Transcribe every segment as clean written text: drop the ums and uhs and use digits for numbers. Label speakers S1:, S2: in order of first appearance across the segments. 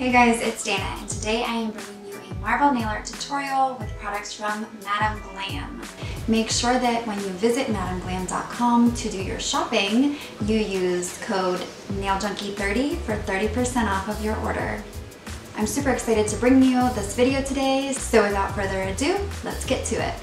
S1: Hey guys, it's Dana, and today I am bringing you a marble nail art tutorial with products from Madam Glam. Make sure that when you visit madamglam.com to do your shopping, you use code NailJunkie30 for 30% off of your order. I'm super excited to bring you this video today, so without further ado, let's get to it.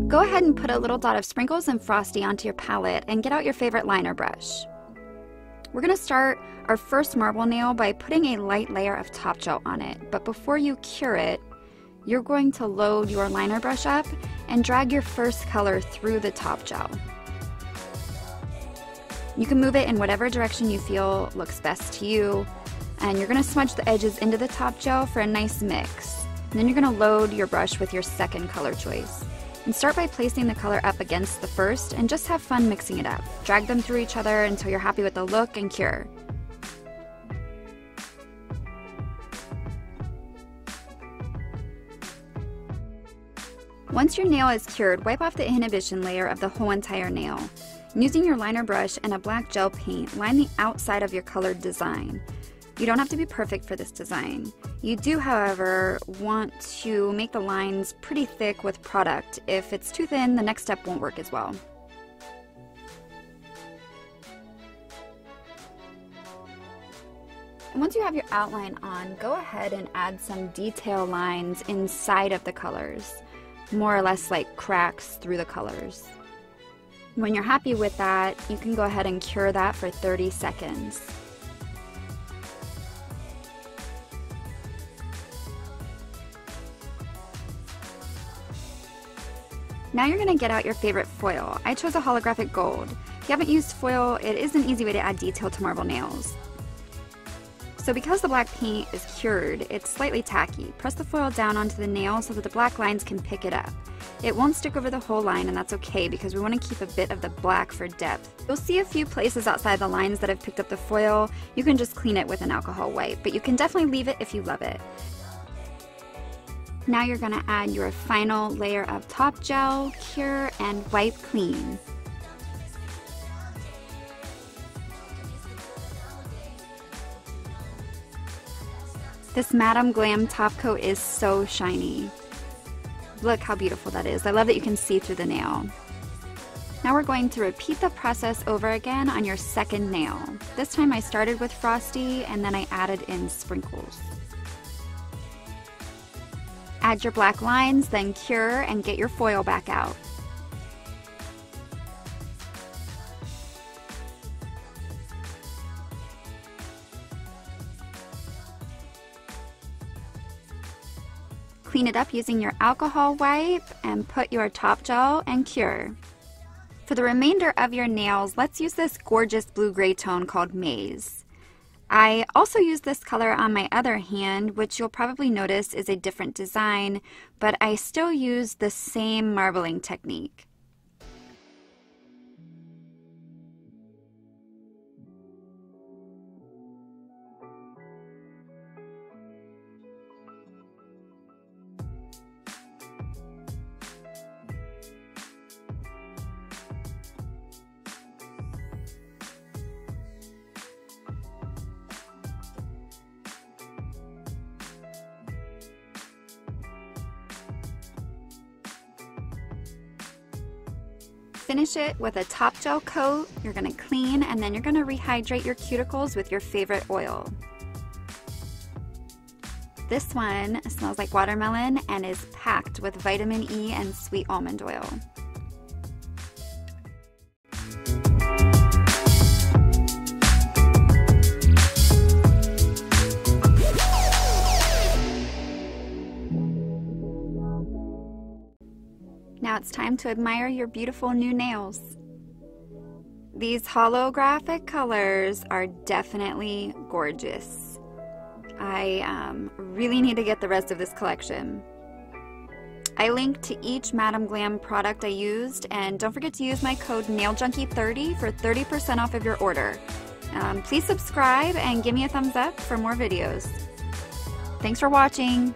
S1: Go ahead and put a little dot of sprinkles and frosty onto your palette and get out your favorite liner brush. We're going to start our first marble nail by putting a light layer of top gel on it, but before you cure it, you're going to load your liner brush up and drag your first color through the top gel. You can move it in whatever direction you feel looks best to you, and you're going to smudge the edges into the top gel for a nice mix. And then you're going to load your brush with your second color choice. And start by placing the color up against the first and just have fun mixing it up. Drag them through each other until you're happy with the look and cure. Once your nail is cured, wipe off the inhibition layer of the whole entire nail. And using your liner brush and a black gel paint, line the outside of your colored design. You don't have to be perfect for this design. You do, however, want to make the lines pretty thick with product. If it's too thin, the next step won't work as well. And once you have your outline on, go ahead and add some detail lines inside of the colors, more or less like cracks through the colors. When you're happy with that, you can go ahead and cure that for 30 seconds. Now you're going to get out your favorite foil. I chose a holographic gold. If you haven't used foil, it is an easy way to add detail to marble nails. So because the black paint is cured, it's slightly tacky. Press the foil down onto the nail so that the black lines can pick it up. It won't stick over the whole line, and that's okay because we want to keep a bit of the black for depth. You'll see a few places outside the lines that have picked up the foil. You can just clean it with an alcohol wipe, but you can definitely leave it if you love it. Now you're going to add your final layer of top gel, cure, and wipe clean. This Madam Glam top coat is so shiny. Look how beautiful that is. I love that you can see through the nail. Now we're going to repeat the process over again on your second nail. This time I started with frosty and then I added in sprinkles. Add your black lines, then cure and get your foil back out. Clean it up using your alcohol wipe and put your top gel and cure. For the remainder of your nails, let's use this gorgeous blue-gray tone called Maze. I also use this color on my other hand, which you'll probably notice is a different design, but I still use the same marbling technique. Finish it with a top gel coat. You're going to clean and then you're going to rehydrate your cuticles with your favorite oil. This one smells like watermelon and is packed with vitamin E and sweet almond oil. Now it's time to admire your beautiful new nails. These holographic colors are definitely gorgeous. I really need to get the rest of this collection. I linked to each Madam Glam product I used, and don't forget to use my code NailJunkie30 for 30% off of your order. Please subscribe and give me a thumbs up for more videos. Thanks for watching.